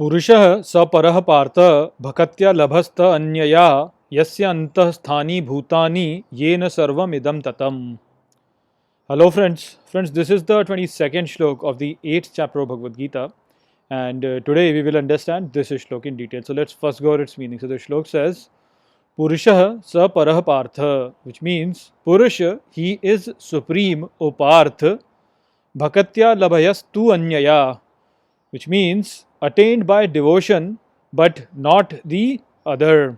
पुरुषः स परः पार्थ भक्त्या लभस्त अन्यया यस्य अंतः स्थानी भूतानि येन सर्वम idam tatam. Hello friends, this is the 22nd shlok of the 8th chapter of Bhagavad Gita, and today we will understand this shlok in detail. So let's first go over its meaning. So the shlok says Purushah sa parah partha, which means Purusha, he is supreme, O Parth, bhakatya labhayastu anyaya, which means attained by devotion but not the other.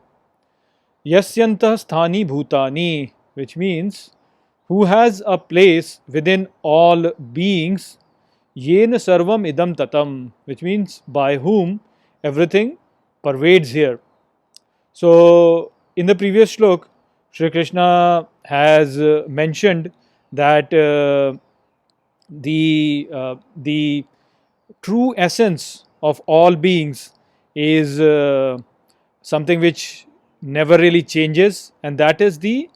Yasyantah sthani bhutani, which means who has a place within all beings, yen sarvam idam tatam, which means by whom everything pervades here. So in the previous shlok, Shri Krishna has mentioned that the true essence of all beings is something which never really changes, and that is the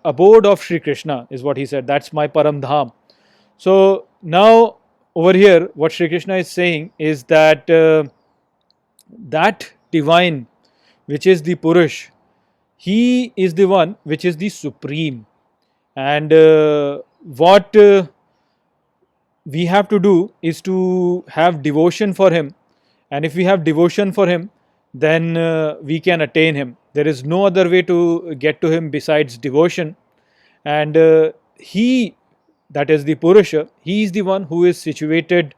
abode of Shri Krishna, is what he said. That's my Param Dham. So now over here, what Shri Krishna is saying is that that divine, which is the Purush, he is the one which is the supreme, and what we have to do is to have devotion for him, and if we have devotion for him, then we can attain him. There is no other way to get to him besides devotion, and he, that is the Purusha, he is the one who is situated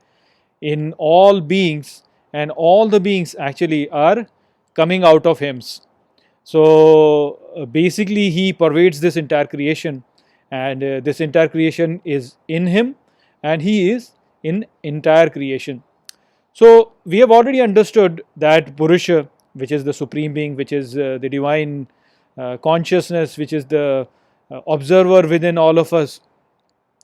in all beings, and all the beings actually are coming out of him. So basically he pervades this entire creation, and this entire creation is in him, and he is in entire creation. So we have already understood that Purusha, which is the supreme being, which is the divine consciousness, which is the observer within all of us,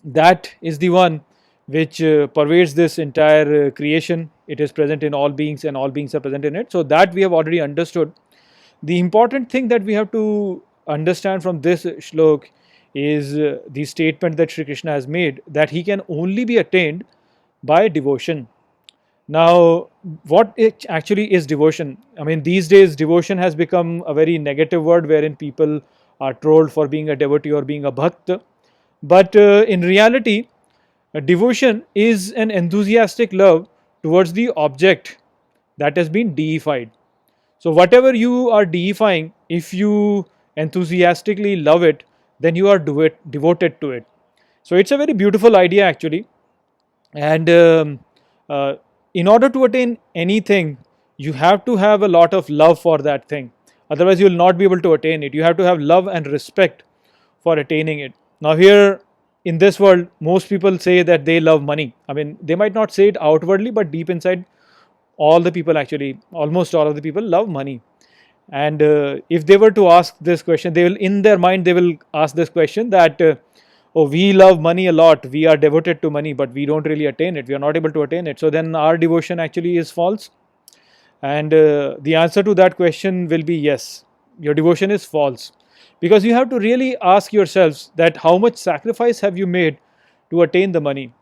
that is the one which pervades this entire creation. It is present in all beings, and all beings are present in it. So that we have already understood. The important thing that we have to understand from this shlok is the statement that Shri Krishna has made, that he can only be attained by devotion. Now, what it actually is devotion? I mean, these days devotion has become a very negative word, wherein people are trolled for being a devotee or being a bhakt. But in reality, devotion is an enthusiastic love towards the object that has been deified. So whatever you are deifying, if you enthusiastically love it, then you are devoted to it. So it's a very beautiful idea actually, and in order to attain anything, you have to have a lot of love for that thing. Otherwise, you will not be able to attain it. You have to have love and respect for attaining it. Now, here in this world, most people say that they love money. I mean, they might not say it outwardly, but deep inside, all the people actually, almost all of the people love money. And if they were to ask this question, they will, in their mind, they will ask this question that, oh, we love money a lot, we are devoted to money, but we don't really attain it, we are not able to attain it. So then our devotion actually is false. And the answer to that question will be yes, your devotion is false. Because you have to really ask yourselves that how much sacrifice have you made to attain the money.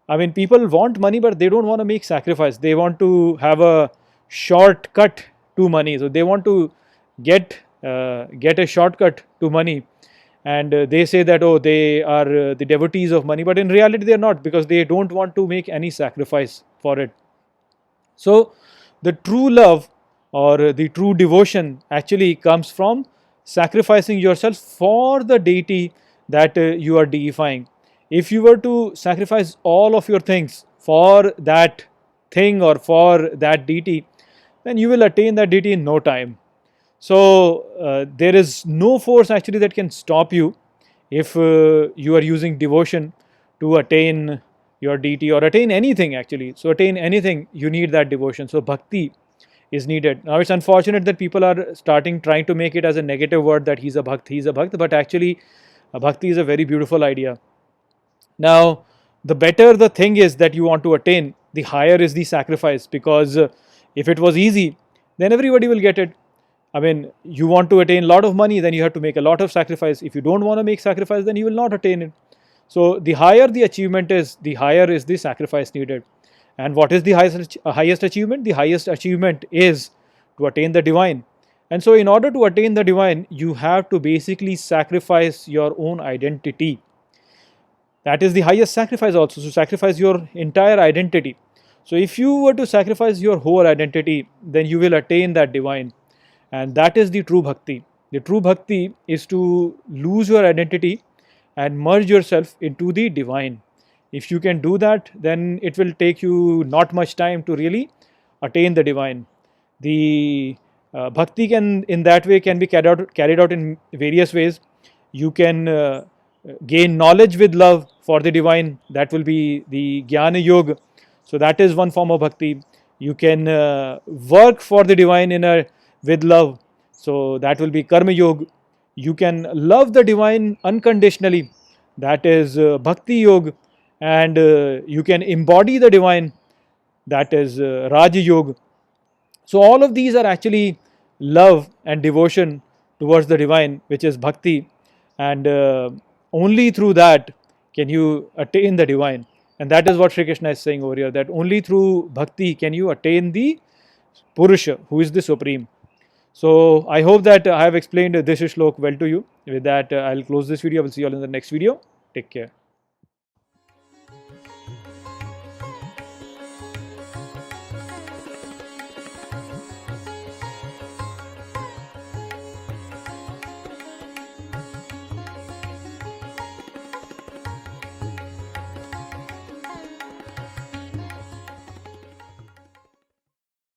I mean, people want money, but they don't want to make sacrifice. They want to have a shortcut to money. So they want to get a shortcut to money, and they say that, oh, they are the devotees of money, but in reality they are not, because they don't want to make any sacrifice for it. So the true love or the true devotion actually comes from sacrificing yourself for the deity that you are deifying. If you were to sacrifice all of your things for that thing or for that deity, then you will attain that deity in no time. So there is no force actually that can stop you if you are using devotion to attain your deity or attain anything actually. So attain anything, you need that devotion. So bhakti is needed. Now it's unfortunate that people are trying to make it as a negative word, that he's a bhakt, but actually bhakti is a very beautiful idea. Now, the better the thing is that you want to attain, the higher is the sacrifice, because if it was easy, then everybody will get it. I mean, you want to attain a lot of money, then you have to make a lot of sacrifice. If you don't want to make sacrifice, then you will not attain it. So the higher the achievement is, the higher is the sacrifice needed. And what is the highest achievement? The highest achievement is to attain the divine. And so, in order to attain the divine, you have to basically sacrifice your own identity. That is the highest sacrifice also. So, sacrifice your entire identity. So, if you were to sacrifice your whole identity, then you will attain that divine. And that is the true bhakti. The true bhakti is to lose your identity and merge yourself into the divine. If you can do that, then it will take you not much time to really attain the divine. The bhakti can, in that way, can be carried out in various ways. You can gain knowledge with love for the divine. That will be the Jnana yoga. So that is one form of bhakti. You can work for the divine with love. So that will be karma yoga. You can love the divine unconditionally. That is bhakti yoga. And you can embody the divine. That is Raja yoga. So all of these are actually love and devotion towards the divine, which is bhakti. And only through that can you attain the divine. And that is what Sri Krishna is saying over here, that only through bhakti can you attain the Purusha, who is the Supreme. So I hope that I have explained this shlok well to you. With that, I'll close this video. I will see you all in the next video. Take care.